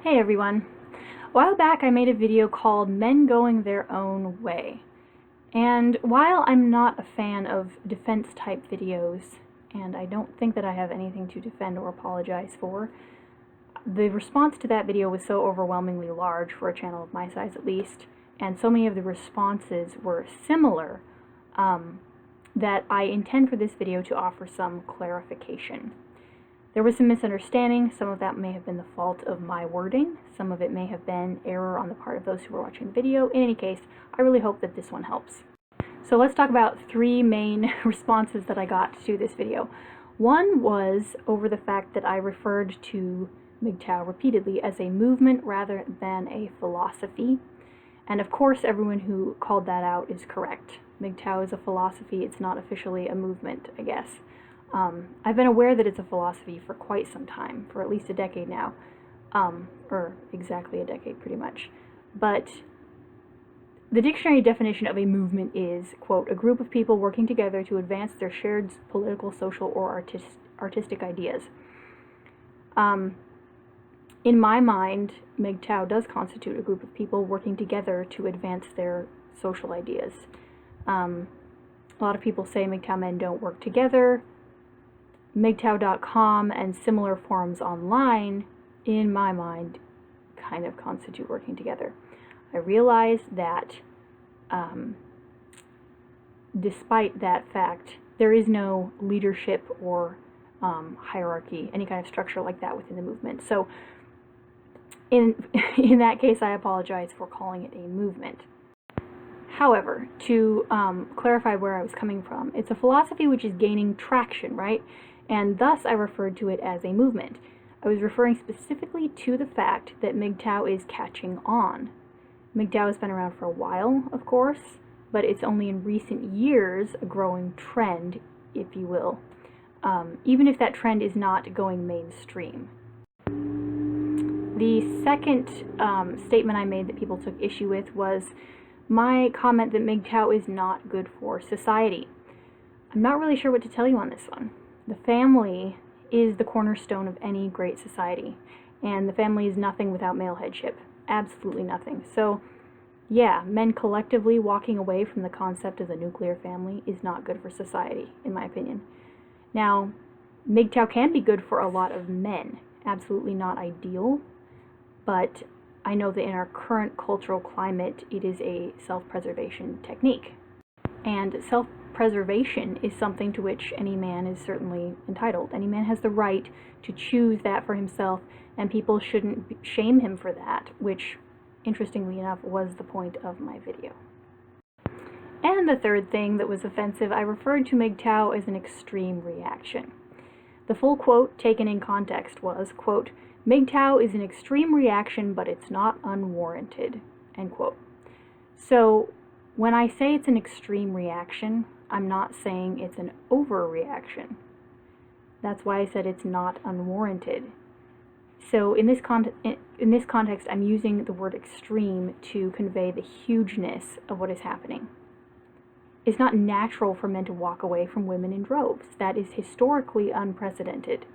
Hey everyone. A while back I made a video called Men Going Their Own Way. And while I'm not a fan of defense type videos, and I don't think that I have anything to defend or apologize for, the response to that video was so overwhelmingly large for a channel of my size at least, and so many of the responses were similar, that I intend for this video to offer some clarification. There was some misunderstanding. Some of that may have been the fault of my wording. Some of it may have been error on the part of those who were watching the video. In any case, I really hope that this one helps. So let's talk about three main responses that I got to this video. One was over the fact that I referred to MGTOW repeatedly as a movement rather than a philosophy. And of course, everyone who called that out is correct. MGTOW is a philosophy. It's not officially a movement, I guess. I've been aware that it's a philosophy for quite some time, for at least a decade now, or exactly a decade pretty much. But the dictionary definition of a movement is, quote, a group of people working together to advance their shared political, social, or artistic ideas. In my mind, MGTOW does constitute a group of people working together to advance their social ideas. A lot of people say MGTOW men don't work together. MGTOW.com and similar forums online, in my mind, kind of constitute working together. I realize that despite that fact, there is no leadership or hierarchy, any kind of structure like that within the movement. So in that case, I apologize for calling it a movement. However, to clarify where I was coming from, it's a philosophy which is gaining traction, right? And thus I referred to it as a movement. I was referring specifically to the fact that MGTOW is catching on. MGTOW has been around for a while, of course, but it's only in recent years a growing trend, if you will, even if that trend is not going mainstream. The second statement I made that people took issue with was my comment that MGTOW is not good for society. I'm not really sure what to tell you on this one. The family is the cornerstone of any great society, and the family is nothing without male headship. Absolutely nothing. So, yeah, men collectively walking away from the concept of the nuclear family is not good for society, in my opinion. Now, MGTOW can be good for a lot of men. Absolutely not ideal, but I know that in our current cultural climate, it is a self-preservation technique. And self-preservation is something to which any man is certainly entitled. Any man has the right to choose that for himself, and people shouldn't shame him for that, which, interestingly enough, was the point of my video. And the third thing that was offensive, I referred to MGTOW as an extreme reaction. The full quote taken in context was, quote, MGTOW is an extreme reaction, but it's not unwarranted, end quote. So, when I say it's an extreme reaction, I'm not saying it's an overreaction. That's why I said it's not unwarranted. So in this context, I'm using the word extreme to convey the hugeness of what is happening. It's not natural for men to walk away from women in droves. That is historically unprecedented.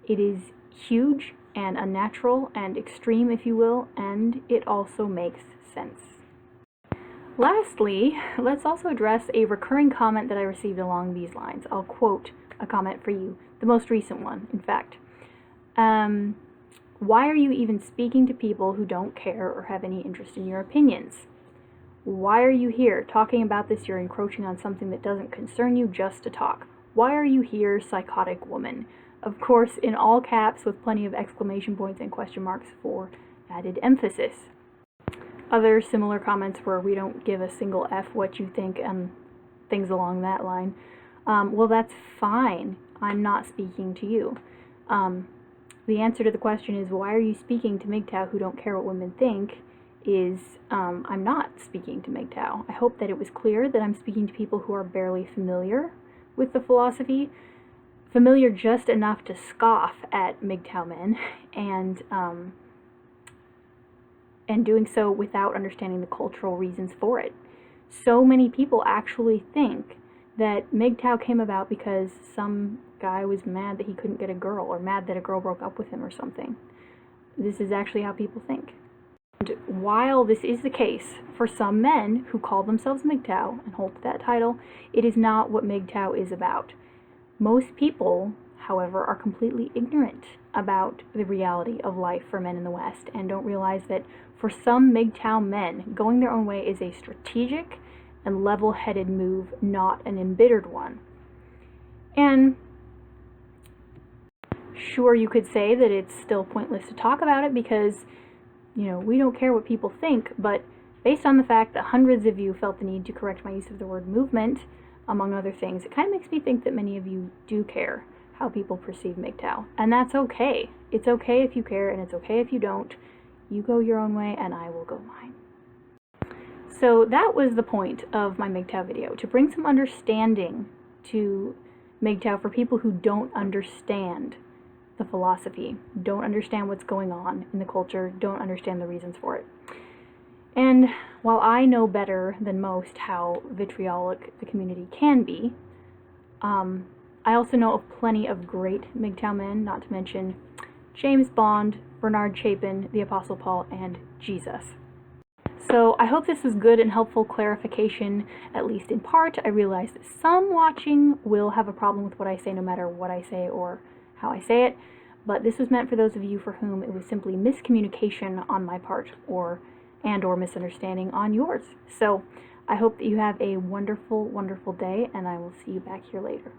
It is huge and unnatural and extreme, if you will, and it also makes sense. Lastly, let's also address a recurring comment that I received along these lines. I'll quote a comment for you, the most recent one, in fact. Why are you even speaking to people who don't care or have any interest in your opinions? Why are you here talking about this? You're encroaching on something that doesn't concern you just to talk. Why are you here, psychotic woman? Of course, in all caps with plenty of exclamation points and question marks for added emphasis. Other similar comments were, we don't give a single F what you think, and things along that line. Well, that's fine. I'm not speaking to you. The answer to the question is, why are you speaking to MGTOW who don't care what women think, is I'm not speaking to MGTOW. I hope that it was clear that I'm speaking to people who are barely familiar with the philosophy, familiar just enough to scoff at MGTOW men, and doing so without understanding the cultural reasons for it. So many people actually think that MGTOW came about because some guy was mad that he couldn't get a girl, or mad that a girl broke up with him or something. this is actually how people think. And while this is the case for some men who call themselves MGTOW and hold to that title, it is not what MGTOW is about. Most people, however, are completely ignorant about the reality of life for men in the West and don't realize that for some MGTOW men, going their own way is a strategic and level-headed move, not an embittered one. And sure, you could say that it's still pointless to talk about it because, we don't care what people think, but based on the fact that hundreds of you felt the need to correct my use of the word movement, among other things, it kind of makes me think that many of you do care how people perceive MGTOW. And that's okay. It's okay if you care, and it's okay if you don't. You go your own way, and I will go mine. So that was the point of my MGTOW video, to bring some understanding to MGTOW for people who don't understand the philosophy, don't understand what's going on in the culture, don't understand the reasons for it. And while I know better than most how vitriolic the community can be, I also know of plenty of great MGTOW men, not to mention James Bond, Bernard Chapin, the Apostle Paul, and Jesus. So I hope this was good and helpful clarification, at least in part. I realize that some watching will have a problem with what I say no matter what I say or how I say it, but this was meant for those of you for whom it was simply miscommunication on my part or misunderstanding on yours. So I hope that you have a wonderful, wonderful day, and I will see you back here later.